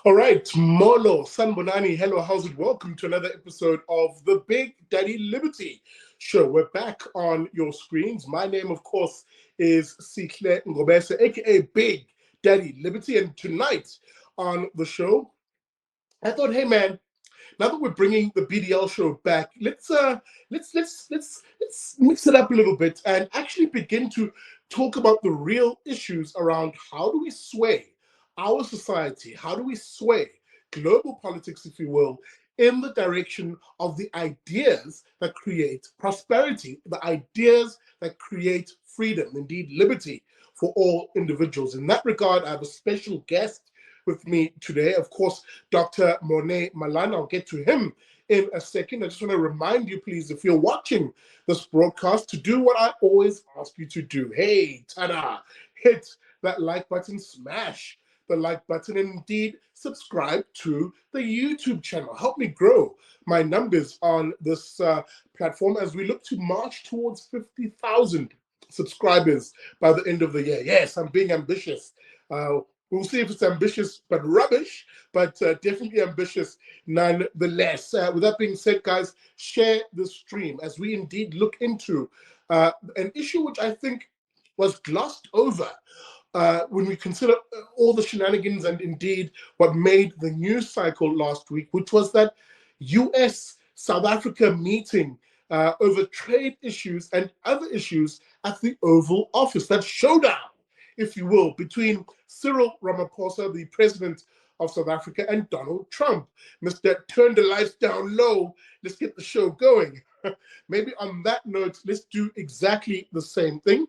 All right, Molo, Sanbonani, hello, how's it? Welcome to another episode of the Big Daddy Liberty Show. We're back on your screens. My name, of course, is Sikle Ngobese, aka Big Daddy Liberty. And tonight on the show, I thought, hey man, now that we're bringing the BDL show back, let's mix it up a little bit and actually begin to talk about the real issues around how do we sway our society, how do we sway global politics, if you will, in the direction of the ideas that create prosperity, the ideas that create freedom, indeed liberty for all individuals. In that regard, I have a special guest with me today, of course, Dr. Monet Malan. I'll get to him in a second. I just want to remind you, please, if you're watching this broadcast, to do what I always ask you to do. Hey, ta-da! Hit that like button, smash the like button, and indeed subscribe to the YouTube channel. Help me grow my numbers on this platform as we look to march towards 50,000 subscribers by the end of the year. Yes, I'm being ambitious. We'll see if it's ambitious but rubbish, but definitely ambitious nonetheless. With that being said, guys, share the stream as we indeed look into an issue which I think was glossed over when we consider all the shenanigans and indeed what made the news cycle last week, which was that US-South Africa meeting over trade issues and other issues at the Oval Office. That showdown, if you will, between Cyril Ramaphosa, the president of South Africa, and Donald Trump. Mr. Turn the lights down low, let's get the show going. Maybe on that note, let's do exactly the same thing.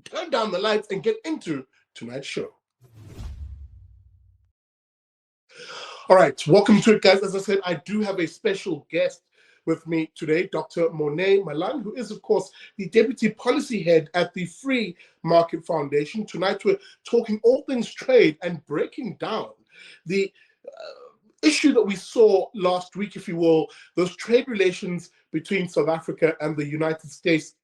Turn down the lights and get into tonight's show. All right, welcome to it, guys. As I said, I do have a special guest with me today, Dr. Monet Malan, who is, of course, the Deputy Policy Head at the Free Market Foundation. Tonight, we're talking all things trade and breaking down the issue that we saw last week, if you will, those trade relations between South Africa and the United States,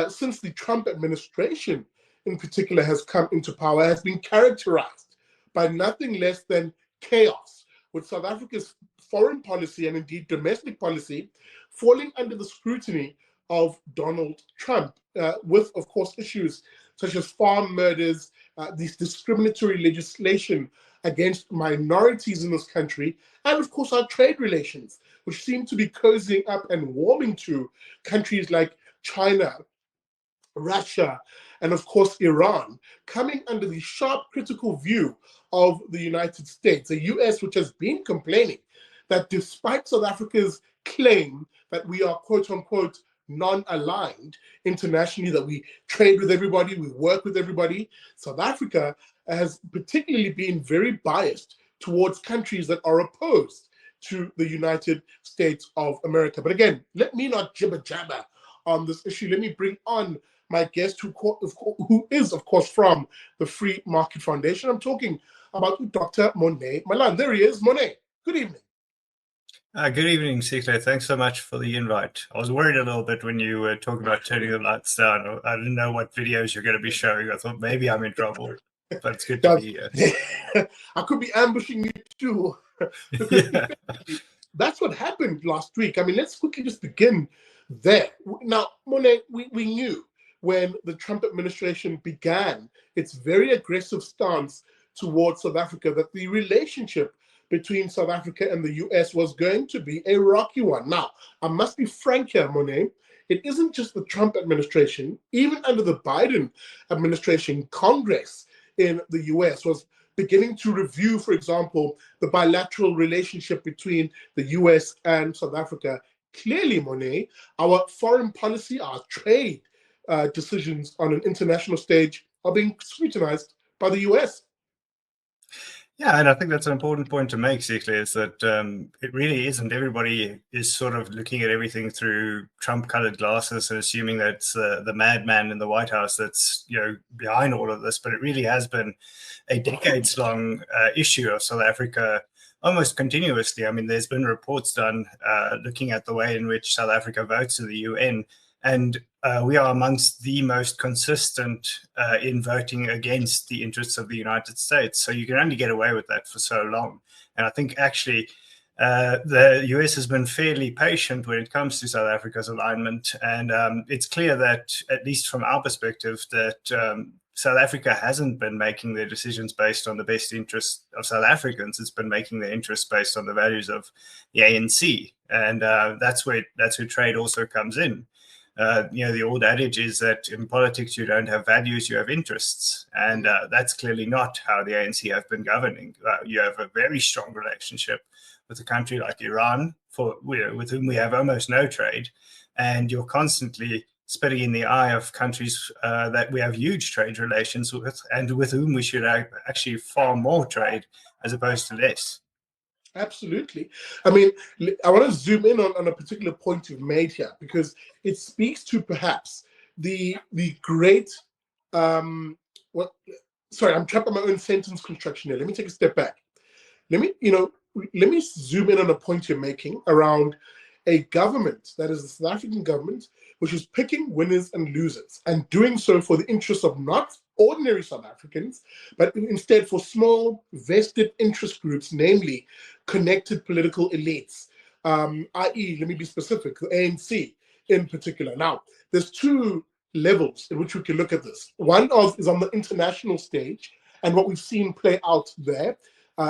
since the Trump administration in particular has come into power, has been characterized by nothing less than chaos, with South Africa's foreign policy and indeed domestic policy falling under the scrutiny of Donald Trump, with, of course, issues such as farm murders, this discriminatory legislation against minorities in this country, and of course our trade relations, which seem to be cozying up and warming to countries like China, Russia, and of course Iran, coming under the sharp critical view of the United States, a US which has been complaining that despite South Africa's claim that we are quote unquote non-aligned internationally, that we trade with everybody, we work with everybody, South Africa has particularly been very biased towards countries that are opposed to the United States of America. But again, let me not jibber jabber on this issue. Let me bring on my guest, who is, of course, from the Free Market Foundation. I'm talking about Dr. Monet Malan. There he is. Monet, good evening. Good evening, Sikle. Thanks so much for the invite. I was worried a little bit when you were talking about turning the lights down. I didn't know what videos you're going to be showing. I thought maybe I'm in trouble, but it's good to be here. I could be ambushing you too. Yeah. That's what happened last week. I mean, let's quickly just begin there. Now, Monet, we knew when the Trump administration began its very aggressive stance towards South Africa that the relationship between South Africa and the US was going to be a rocky one. Now, I must be frank here, Monet. It isn't just the Trump administration. Even under the Biden administration, Congress in the US was beginning to review, for example, the bilateral relationship between the US and South Africa. Clearly, Monet, our foreign policy, our trade decisions on an international stage are being scrutinized by the US. Yeah, and I think that's an important point to make, Sikle, is that it really isn't. Everybody is sort of looking at everything through Trump-colored glasses and assuming that it's the madman in the White House that's behind all of this. But it really has been a decades-long issue of South Africa, almost continuously. I mean, there's been reports done looking at the way in which South Africa votes in the UN, And we are amongst the most consistent in voting against the interests of the United States. So you can only get away with that for so long. And I think actually the US has been fairly patient when it comes to South Africa's alignment. And it's clear that, at least from our perspective, that South Africa hasn't been making their decisions based on the best interests of South Africans. It's been making their interests based on the values of the ANC. And that's where trade also comes in. The old adage is that in politics, you don't have values, you have interests. And that's clearly not how the ANC have been governing. You have a very strong relationship with a country like Iran, with whom we have almost no trade. And you're constantly spitting in the eye of countries that we have huge trade relations with, and with whom we should actually far more trade as opposed to less. Absolutely. I mean, I want to zoom in on a particular point you've made here, because it speaks to perhaps the great sorry, I'm trapped on my own sentence construction here. Let me take a step back. Let me zoom in on a point you're making around a government, that is the South African government, which is picking winners and losers, and doing so for the interests of not ordinary South Africans, but instead for small vested interest groups, namely connected political elites, i.e., let me be specific, the ANC in particular. Now, there's two levels in which we can look at this. One is on the international stage, and what we've seen play out there,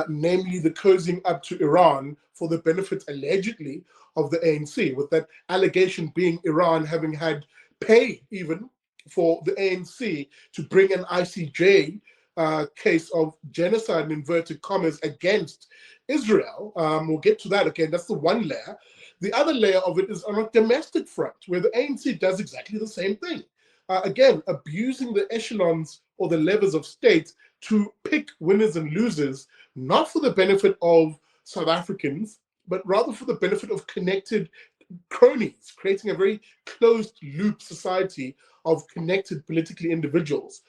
namely the cozying up to Iran for the benefit, allegedly, of the ANC, with that allegation being Iran having had pay even for the ANC to bring an ICJ case of genocide, in inverted commas, against Israel. We'll get to that again. That's the one layer. The other layer of it is on a domestic front, where the ANC does exactly the same thing. Again, abusing the echelons or the levers of state to pick winners and losers, not for the benefit of South Africans, but rather for the benefit of connected cronies, creating a very closed loop society of connected politically individuals.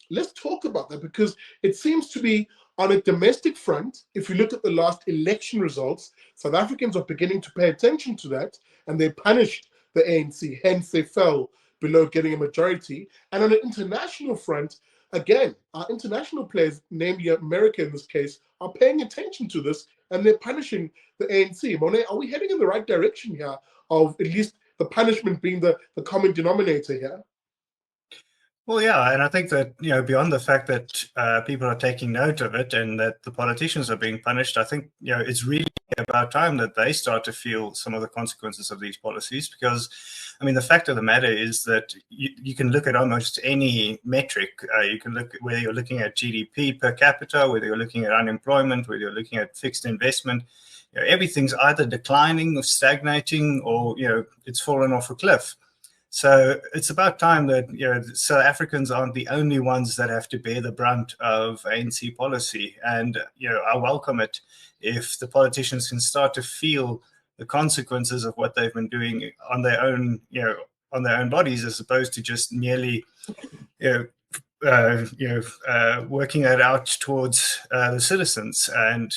Let's talk about that, because it seems to be on a domestic front. If you look at the last election results, South Africans are beginning to pay attention to that, and they punished the ANC, hence they fell below getting a majority. And on an international front, again, our international players, namely America in this case, are paying attention to this, and they're punishing the ANC. Monet, are we heading in the right direction here, of at least the punishment being the common denominator here? Well, yeah, and I think that, beyond the fact that people are taking note of it and that the politicians are being punished, I think, it's really about time that they start to feel some of the consequences of these policies. Because, I mean, the fact of the matter is that you can look at almost any metric. You can look at whether you're looking at GDP per capita, whether you're looking at unemployment, whether you're looking at fixed investment. Everything's either declining or stagnating, or, it's fallen off a cliff. So it's about time that South Africans aren't the only ones that have to bear the brunt of ANC policy. And I welcome it if the politicians can start to feel the consequences of what they've been doing on their own, on their own bodies, as opposed to just merely, working that out towards the citizens. And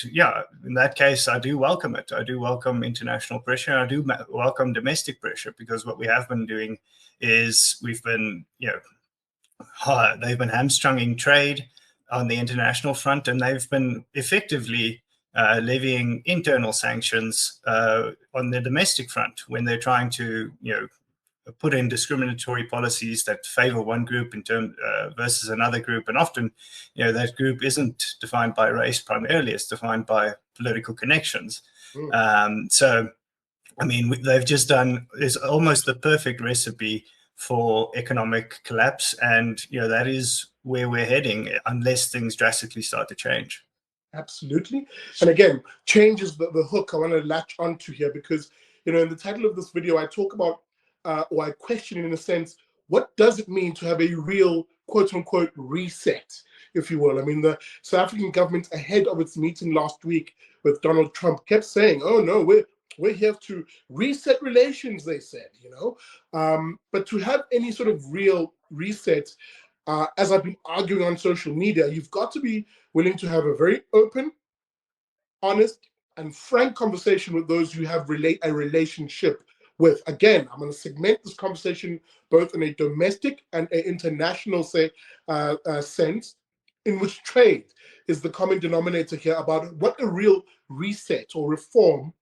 in that case, I do welcome it. I do welcome international pressure. I do welcome domestic pressure, because what we have been doing is we've been, they've been hamstringing trade on the international front, and they've been effectively levying internal sanctions on the domestic front when they're trying to, put in discriminatory policies that favor one group in term versus another group. And often, that group isn't defined by race primarily, it's defined by political connections. So, I mean, they've just done, it's almost the perfect recipe for economic collapse. And, that is where we're heading unless things drastically start to change. Absolutely. And again, change is the hook I want to latch onto here, because, in the title of this video, I talk about, or I question in a sense, what does it mean to have a real quote unquote reset, if you will? I mean, the South African government, ahead of its meeting last week with Donald Trump, kept saying, oh no, we're here to reset relations, they said, but to have any sort of real reset, as I've been arguing on social media, you've got to be willing to have a very open, honest, and frank conversation with those you have a relationship with. Again, I'm going to segment this conversation both in a domestic and an international sense, in which trade is the common denominator here about what a real reset or reform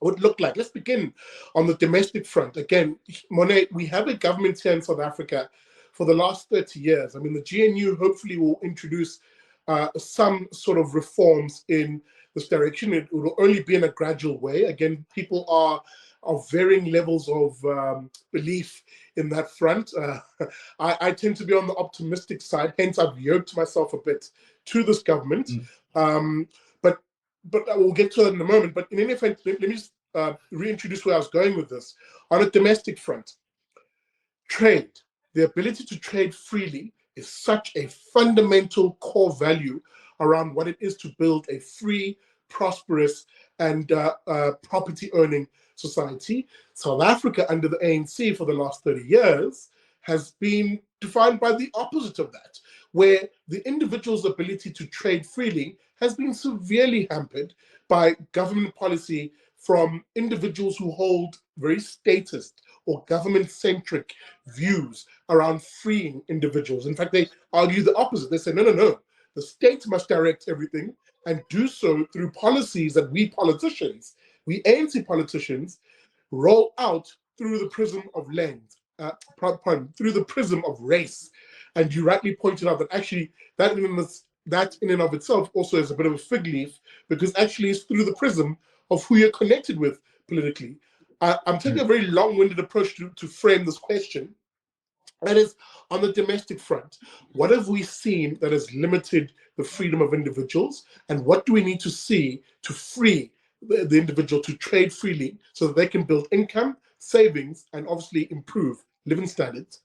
would look like. Let's begin on the domestic front. Again, Monet, we have a government here in South Africa for the last 30 years. I mean, the GNU hopefully will introduce some sort of reforms in this direction. It will only be in a gradual way. Again, people are of varying levels of belief in that front. I tend to be on the optimistic side, hence I've yoked myself a bit to this government. But I will get to that in a moment. But in any event, let me just reintroduce where I was going with this. On a domestic front, trade, the ability to trade freely is such a fundamental core value around what it is to build a free, prosperous, and property-owning society. South Africa, under the ANC for the last 30 years, has been defined by the opposite of that, where the individual's ability to trade freely has been severely hampered by government policy from individuals who hold very statist or government-centric views around freeing individuals. In fact, they argue the opposite. They say, no, the state must direct everything and do so through policies that we politicians, we ANC politicians, roll out through the prism of through the prism of race. And you rightly pointed out that actually that in and of itself also is a bit of a fig leaf, because actually it's through the prism of who you're connected with politically. I'm taking a very long-winded approach to frame this question. That is, on the domestic front, what have we seen that has limited the freedom of individuals, and what do we need to see to free the individual to trade freely so that they can build income, savings, and obviously improve living standards?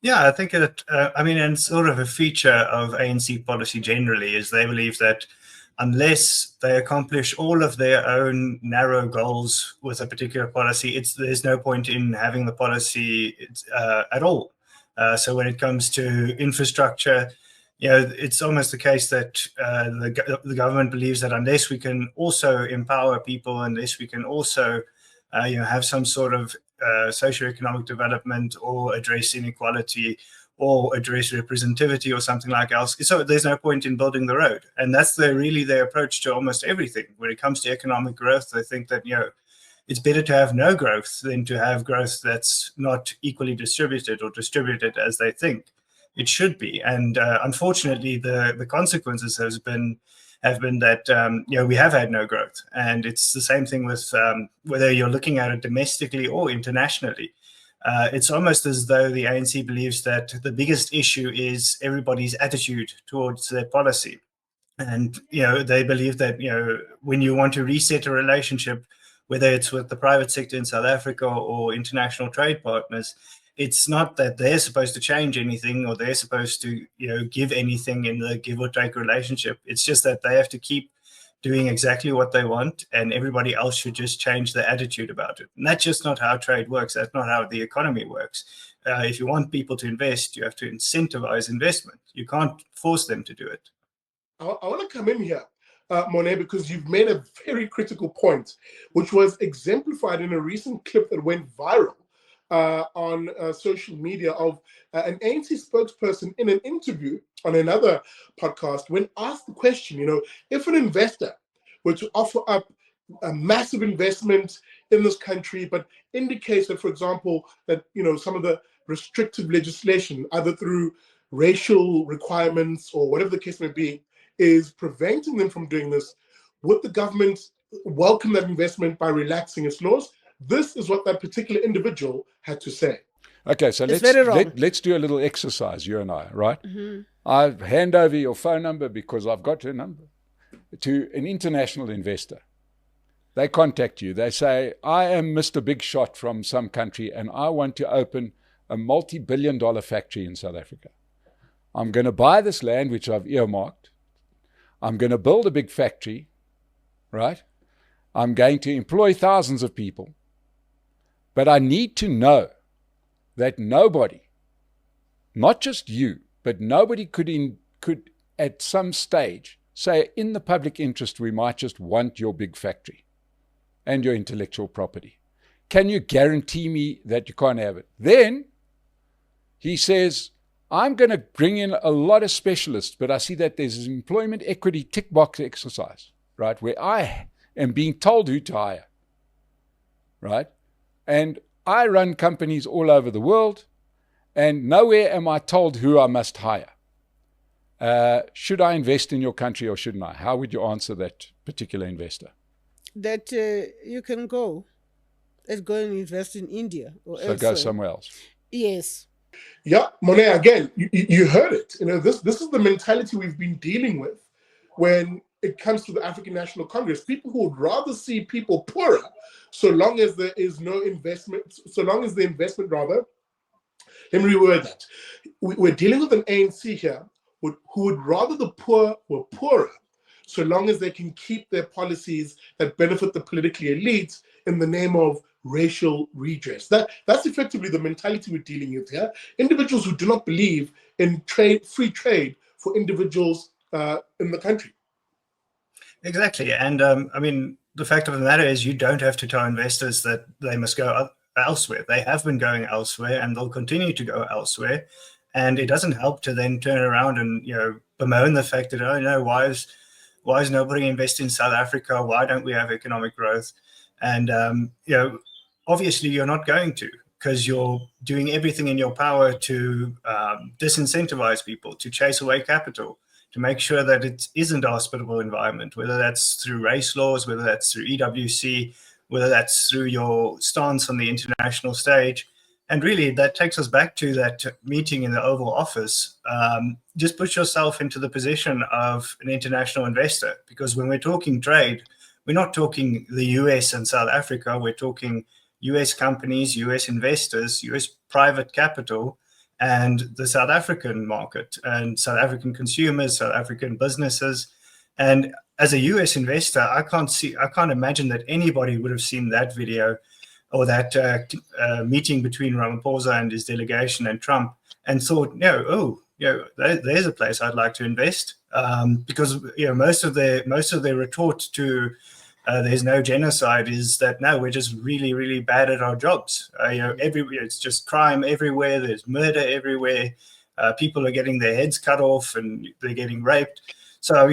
Yeah, I think and sort of a feature of ANC policy generally is they believe that unless they accomplish all of their own narrow goals with a particular policy, there's no point in having the policy at all. So when it comes to infrastructure, it's almost the case that the government believes that unless we can also empower people, unless we can also have some sort of socioeconomic development or address inequality or address representativity or something like else, so there's no point in building the road. And that's really their approach to almost everything. When it comes to economic growth, they think that it's better to have no growth than to have growth that's not equally distributed or distributed as they think it should be. And unfortunately, the consequences have been that we have had no growth. And it's the same thing with whether you're looking at it domestically or internationally. It's almost as though the ANC believes that the biggest issue is everybody's attitude towards their policy. And, they believe that, when you want to reset a relationship, whether it's with the private sector in South Africa or international trade partners, it's not that they're supposed to change anything or they're supposed to, give anything in the give or take relationship. It's just that they have to keep doing exactly what they want, and everybody else should just change their attitude about it. And that's just not how trade works. That's not how the economy works. If you want people to invest, you have to incentivize investment. You can't force them to do it. I want to come in here, Monet, because you've made a very critical point, which was exemplified in a recent clip that went viral on social media of an ANC spokesperson in an interview on another podcast when asked the question, if an investor were to offer up a massive investment in this country, but indicates that, for example, that, some of the restrictive legislation, either through racial requirements or whatever the case may be, is preventing them from doing this, would the government welcome that investment by relaxing its laws? This is what that particular individual had to say. Okay, so let's do a little exercise, you and I, right? Mm-hmm. I hand over your phone number, because I've got your number, to an international investor. They contact you. They say, I am Mr. Big Shot from some country, and I want to open a multi-billion-dollar factory in South Africa. I'm going to buy this land, which I've earmarked. I'm going to build a big factory, right? I'm going to employ thousands of people. But I need to know that nobody, not just you, but nobody could at some stage say, in the public interest, we might just want your big factory and your intellectual property. can you guarantee me that you can't have it? Then he says, I'm going to bring in a lot of specialists, but I see that there's an employment equity tick box exercise, right, where I am being told who to hire, right? And I run companies all over the world, and nowhere am I told who I must hire. Should I invest in your country or shouldn't I? How would you answer that particular investor? That you can go. Let's go and invest in India or elsewhere. So go somewhere else. Yes. Yeah, Monet, again, you heard it. This is the mentality we've been dealing with when it comes to the African National Congress. People who would rather see people poorer, so long as there is no investment, so long as the investment, rather, let me reword that. We're dealing with an ANC here who would rather the poor were poorer, so long as they can keep their policies that benefit the politically elite in the name of racial redress. That's effectively the mentality we're dealing with here. Individuals who do not believe in free trade for individuals in the country. Exactly. And I mean, the fact of the matter is you don't have to tell investors that they must go elsewhere. They have been going elsewhere and they'll continue to go elsewhere. And it doesn't help to then turn around and, bemoan the fact that, oh, no, why is nobody investing in South Africa? Why don't we have economic growth? And, obviously you're not going to, because you're doing everything in your power to disincentivize people, to chase away capital, to make sure that it isn't a hospitable environment, whether that's through race laws, whether that's through EWC, whether that's through your stance on the international stage. And really, that takes us back to that meeting in the Oval Office. Just put yourself into the position of an international investor, because when we're talking trade, we're not talking the US and South Africa. We're talking US companies, US investors, US private capital, and the South African market, and South African consumers, South African businesses. And as a US investor, I can't imagine that anybody would have seen that video or that meeting between Ramaphosa and his delegation and Trump and thought, there's a place I'd like to invest, because most of their retort to there's no genocide is that no, we're just really, really bad at our jobs. Everywhere it's just crime everywhere. There's murder everywhere. People are getting their heads cut off and they're getting raped. So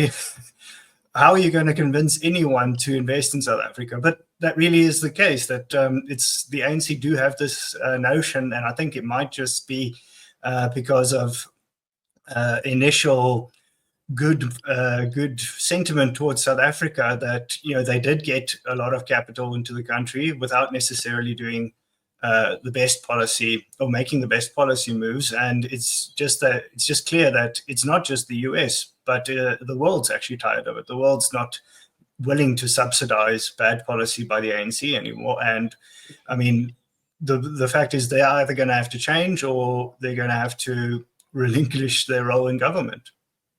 how are you going to convince anyone to invest in South Africa? But that really is the case, that it's the ANC do have this notion, and I think it might just be because of initial good sentiment towards South Africa, that they did get a lot of capital into the country without necessarily doing the best policy or making the best policy moves. And it's just clear that it's not just the US, but the world's actually tired of it. The world's not willing to subsidize bad policy by the ANC anymore. And I mean, the fact is they're either going to have to change or they're going to have to relinquish their role in government.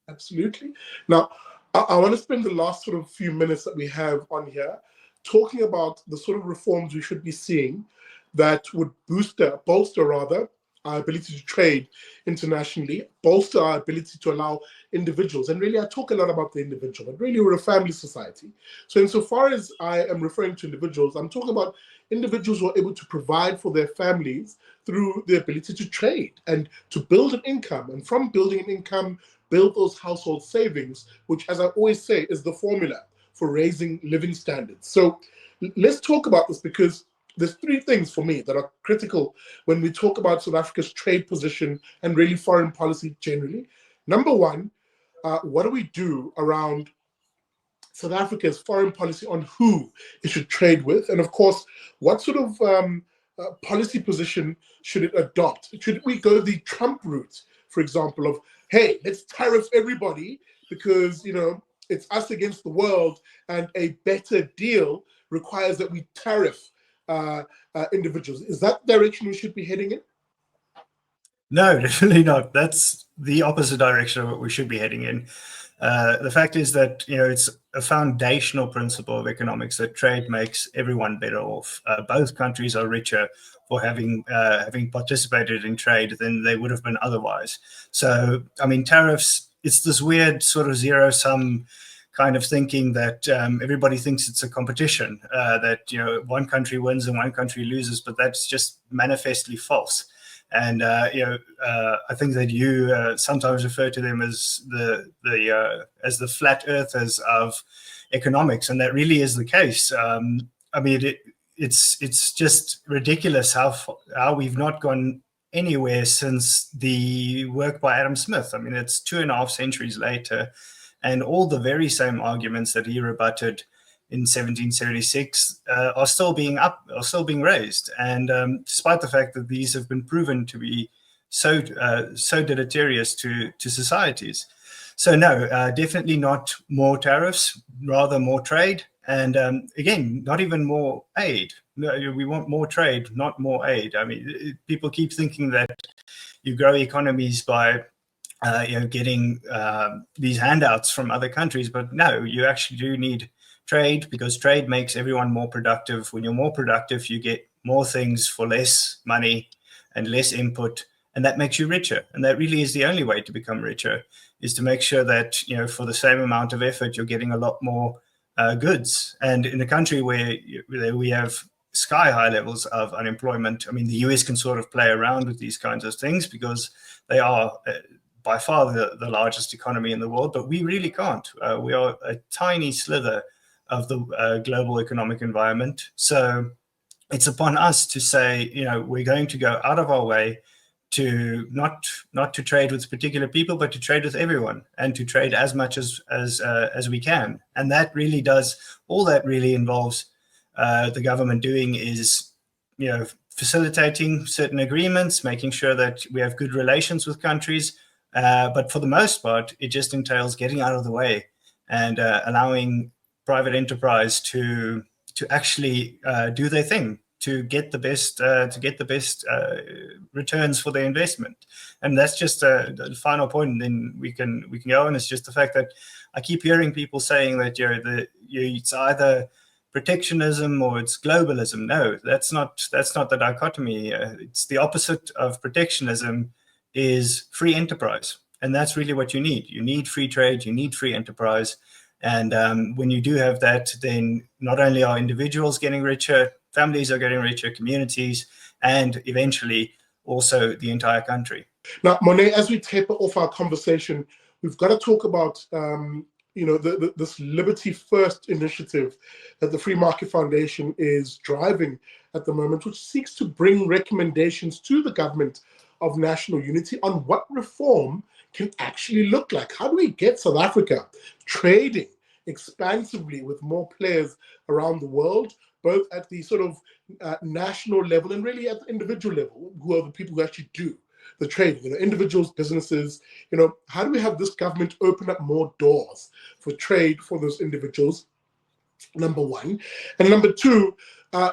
Absolutely. Now, I want to spend the last sort of few minutes that we have on here talking about the sort of reforms we should be seeing that would bolster our ability to trade internationally, bolster our ability to allow individuals. And really, I talk a lot about the individual, but really we're a family society. So insofar as I am referring to individuals, I'm talking about individuals who are able to provide for their families through the ability to trade and to build an income. And from building an income, build those household savings, which, as I always say, is the formula for raising living standards. So let's talk about this, because there's three things for me that are critical when we talk about South Africa's trade position and really foreign policy generally. Number one, what do we do around South Africa's foreign policy on who it should trade with? And of course, what sort of policy position should it adopt? Should we go the Trump route, for example, of, hey, let's tariff everybody because, it's us against the world, and a better deal requires that we tariff individuals? Is that the direction we should be heading in? No, definitely not. That's the opposite direction of what we should be heading in. The fact is that it's a foundational principle of economics that trade makes everyone better off. Both countries are richer for having participated in trade than they would have been otherwise. So, I mean, tariffs, it's this weird sort of zero-sum kind of thinking that everybody thinks it's a competition, that one country wins and one country loses, but that's just manifestly false. And I think that you sometimes refer to them as the flat earthers of economics, and that really is the case. I mean, it's just ridiculous how we've not gone anywhere since the work by Adam Smith. I mean, it's 2.5 centuries later, and all the very same arguments that he rebutted in 1776 are still being raised. And despite the fact that these have been proven to be so deleterious to societies. So no, definitely not more tariffs, rather more trade. And again, not even more aid. No, we want more trade, not more aid. I mean, people keep thinking that you grow economies by getting these handouts from other countries, but no, you actually do need trade, because trade makes everyone more productive. When you're more productive, you get more things for less money and less input, and that makes you richer. And that really is the only way to become richer, is to make sure that for the same amount of effort, you're getting a lot more goods. And in a country where we have sky high levels of unemployment, I mean, the US can sort of play around with these kinds of things because they are by far the largest economy in the world, but we really can't. We are a tiny slither of the global economic environment. So it's upon us to say, we're going to go out of our way to not to trade with particular people, but to trade with everyone, and to trade as much as we can. And that really does, all that really involves the government doing is, facilitating certain agreements, making sure that we have good relations with countries. But for the most part, it just entails getting out of the way and allowing private enterprise to actually do their thing, to get the best returns for their investment. And that's just the final point. And then we can go on. It's just the fact that I keep hearing people saying that it's either protectionism or it's globalism. No, that's not the dichotomy. It's the opposite of protectionism is free enterprise. And that's really what you need. You need free trade, you need free enterprise. And when you do have that, then not only are individuals getting richer, families are getting richer, communities, and eventually also the entire country. Now, Monet, as we taper off our conversation, we've got to talk about this Liberty First initiative that the Free Market Foundation is driving at the moment, which seeks to bring recommendations to the government of national unity on what reform can actually look like. How do we get South Africa trading expansively with more players around the world, both at the sort of national level and really at the individual level, who are the people who actually do the trading, individuals, businesses. How do we have this government open up more doors for trade for those individuals, number one? And number two,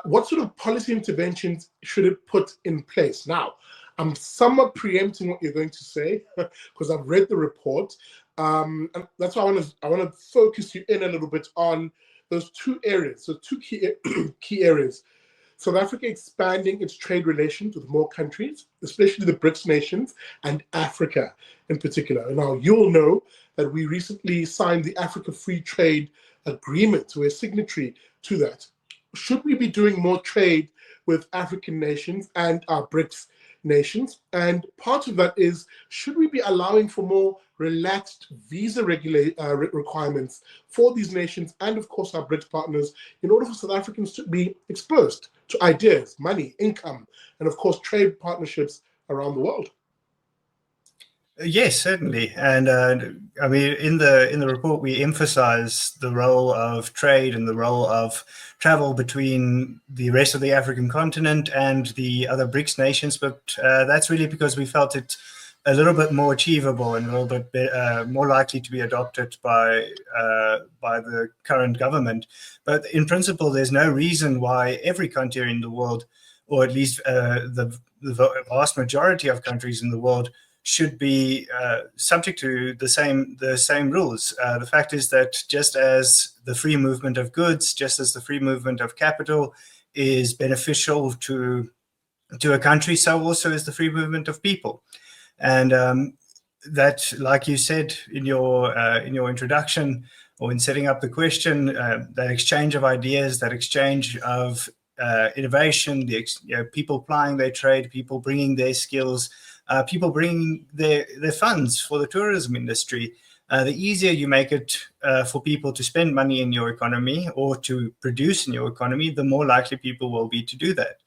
what sort of policy interventions should it put in place? Now, I'm somewhat preempting what you're going to say because I've read the report. And that's why I want to focus you in a little bit on those two areas. So two key areas. South Africa expanding its trade relations with more countries, especially the BRICS nations and Africa in particular. Now, you'll know that we recently signed the Africa Free Trade Agreement. We're a signatory to that. Should we be doing more trade with African nations and our BRICS nations? And part of that is, should we be allowing for more relaxed visa requirements for these nations and, of course, our BRICS partners, in order for South Africans to be exposed to ideas, money, income, and, of course, trade partnerships around the world? Yes, certainly. And I mean, in the report, we emphasize the role of trade and the role of travel between the rest of the African continent and the other BRICS nations. But that's really because we felt it a little bit more achievable and a little bit more likely to be adopted by the current government. But in principle, there's no reason why every country in the world, or at least the vast majority of countries in the world, should be subject to the same rules. The fact is that just as the free movement of goods, just as the free movement of capital is beneficial to a country, so also is the free movement of people. And that, like you said in your introduction, or in setting up the question, that exchange of ideas, that exchange of innovation, people plying their trade, people bringing their skills, people bringing their funds for the tourism industry. The easier you make it for people to spend money in your economy or to produce in your economy, the more likely people will be to do that.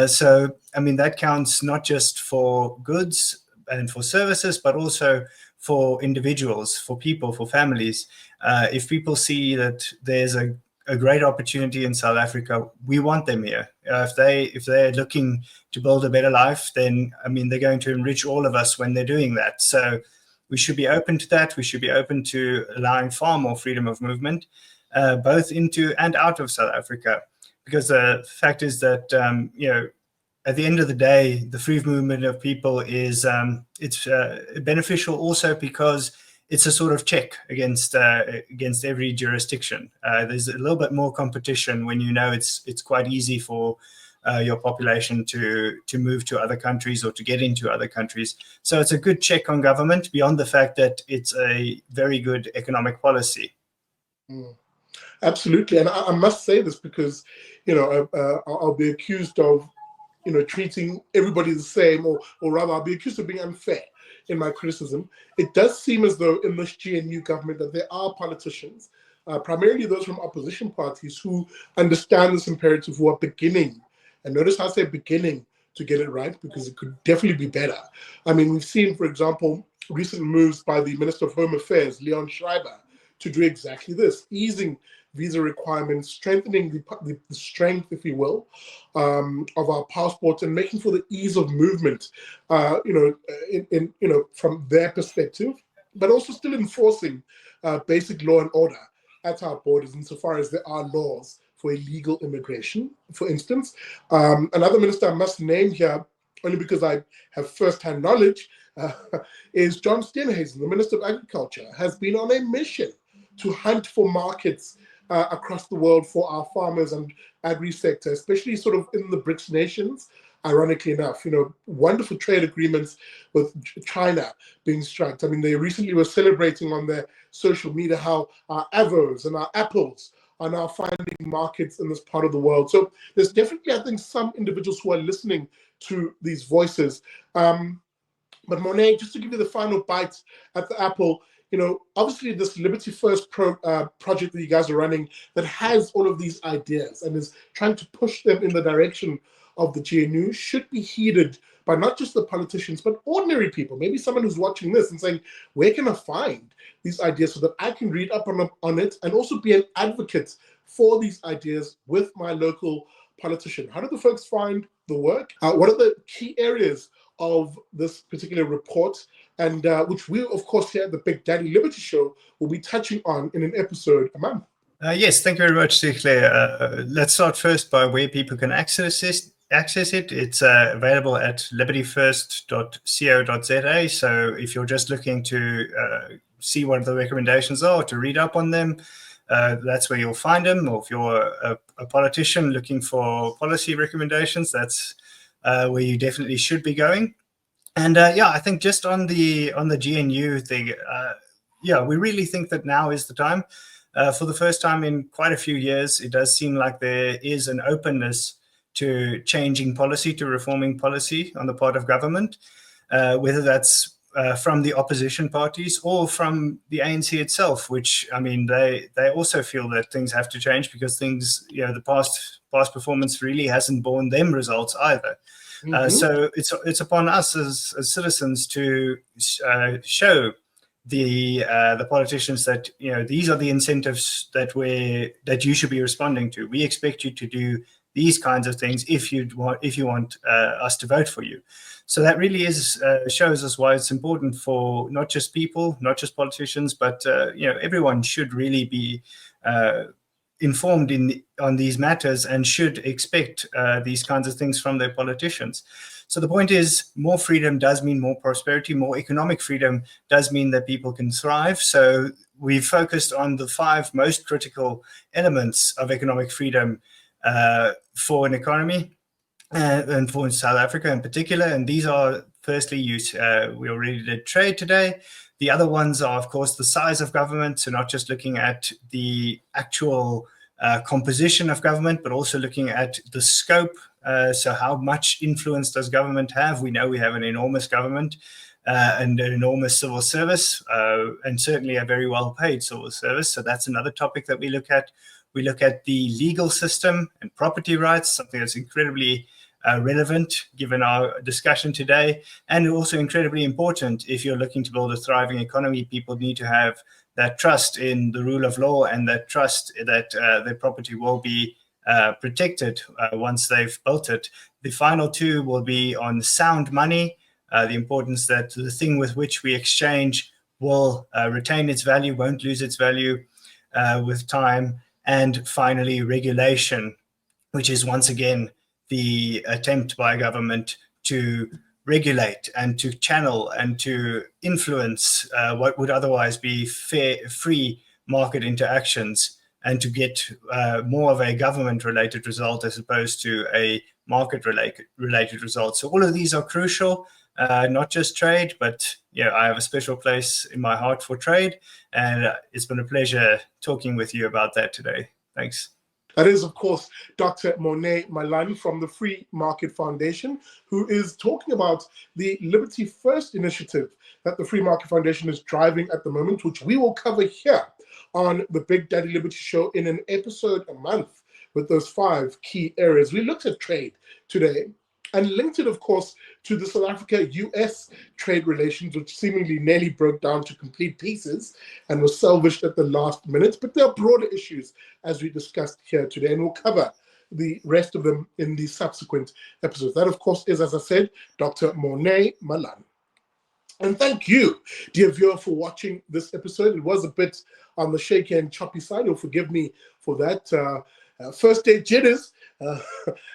So, I mean, that counts not just for goods and for services, but also for individuals, for people, for families. If people see that there's a great opportunity in South Africa, we want them here. If they're looking to build a better life, then, I mean, they're going to enrich all of us when they're doing that. So we should be open to that. We should be open to allowing far more freedom of movement, both into and out of South Africa. Because the fact is that, at the end of the day, the free movement of people is it's beneficial also because it's a sort of check against every jurisdiction. There's a little bit more competition when it's quite easy for your population to move to other countries or to get into other countries. So it's a good check on government beyond the fact that it's a very good economic policy. Absolutely, and I must say this because, I'll be accused of, treating everybody the same, or rather, I'll be accused of being unfair in my criticism. It does seem as though in this GNU government that there are politicians, primarily those from opposition parties, who understand this imperative, who are beginning, and notice how I say beginning, to get it right, because it could definitely be better. I mean, we've seen, for example, recent moves by the Minister of Home Affairs, Leon Schreiber, to do exactly this, easing visa requirements, strengthening the strength, if you will, of our passports, and making for the ease of movement, from their perspective, but also still enforcing basic law and order at our borders, insofar as there are laws for illegal immigration, for instance. Another minister I must name here, only because I have first-hand knowledge, is John Steenhuisen, the Minister of Agriculture, has been on a mission to hunt for markets across the world for our farmers and agri-sector, especially sort of in the BRICS nations. Ironically enough, wonderful trade agreements with China being struck. I mean, they recently were celebrating on their social media how our avos and our apples are now finding markets in this part of the world. So there's definitely, I think, some individuals who are listening to these voices. But Monet, just to give you the final bite at the apple, obviously this Liberty First project that you guys are running that has all of these ideas and is trying to push them in the direction of the GNU should be heeded by not just the politicians, but ordinary people. Maybe someone who's watching this and saying, where can I find these ideas so that I can read up on it and also be an advocate for these ideas with my local politician? How do the folks find the work? What are the key areas of this particular report, and which we, of course, here at the Big Daddy Liberty Show will be touching on in an episode a month? Yes, thank you very much, Sihle. Let's start first by where people can access it. It's available at libertyfirst.co.za. So if you're just looking to see what the recommendations are, to read up on them, that's where you'll find them. Or if you're a politician looking for policy recommendations, that's where you definitely should be going. And I think just on the GNU thing, we really think that now is the time. For the first time in quite a few years, it does seem like there is an openness to changing policy, to reforming policy on the part of government, whether that's from the opposition parties or from the ANC itself, which, I mean, they also feel that things have to change because things, the past performance really hasn't borne them results either. So it's upon us as citizens to show the politicians that these are the incentives that you should be responding to. We expect you to do these kinds of things if you want us to vote for you. So that really shows us why it's important for not just people, not just politicians, but everyone should really be informed on these matters and should expect these kinds of things from their politicians. So the point is, more freedom does mean more prosperity. More economic freedom does mean that people can thrive. So we've focused on the 5 most critical elements of economic freedom for an economy and for South Africa in particular. And these are, firstly, we already did trade today. The other ones are, of course, the size of government. So not just looking at the actual composition of government, but also looking at the scope. So how much influence does government have? We know we have an enormous government and an enormous civil service, and certainly a very well-paid civil service. So that's another topic that we look at. We look at the legal system and property rights, something that's incredibly relevant given our discussion today, and also incredibly important if you're looking to build a thriving economy. People need to have that trust in the rule of law and that trust that their property will be protected once they've built it. The final two will be on sound money, the importance that the thing with which we exchange will retain its value, won't lose its value with time. And finally, regulation, which is once again the attempt by government to regulate and to channel and to influence what would otherwise be fair, free market interactions, and to get more of a government-related result as opposed to a market-related result. So all of these are crucial, not just trade, but I have a special place in my heart for trade, and it's been a pleasure talking with you about that today. Thanks. That is, of course, Dr. Monet Malan from the Free Market Foundation, who is talking about the Liberty First initiative that the Free Market Foundation is driving at the moment, which we will cover here on the Big Daddy Liberty Show in an episode a month with those 5 key areas. We looked at trade today and linked it, of course, to the South Africa-US trade relations, which seemingly nearly broke down to complete pieces and was salvaged at the last minute. But there are broader issues, as we discussed here today, and we'll cover the rest of them in the subsequent episodes. That, of course, is, as I said, Dr. Monet Malan. And thank you, dear viewer, for watching this episode. It was a bit on the shaky and choppy side. You'll forgive me for that. First day jitters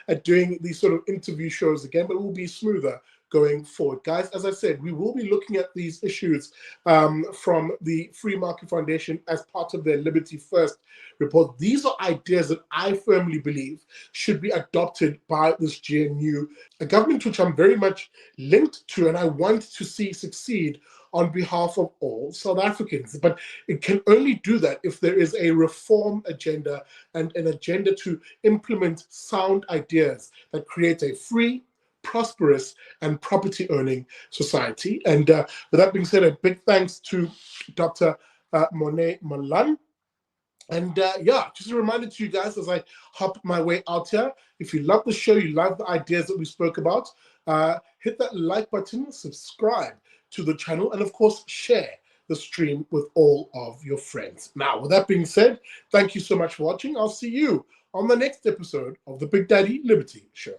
at doing these sort of interview shows again, but it will be smoother going forward. Guys, as I said, we will be looking at these issues from the Free Market Foundation as part of their Liberty First report. These are ideas that I firmly believe should be adopted by this GNU, a government which I'm very much linked to and I want to see succeed on behalf of all South Africans. But it can only do that if there is a reform agenda and an agenda to implement sound ideas that create a free, prosperous, and property-owning society. And with that being said, a big thanks to Dr. Monet Malan. And just a reminder to you guys as I hop my way out here, if you love the show, you love the ideas that we spoke about, hit that like button, subscribe to the channel, and of course, share the stream with all of your friends. Now, with that being said, thank you so much for watching. I'll see you on the next episode of the Big Daddy Liberty Show.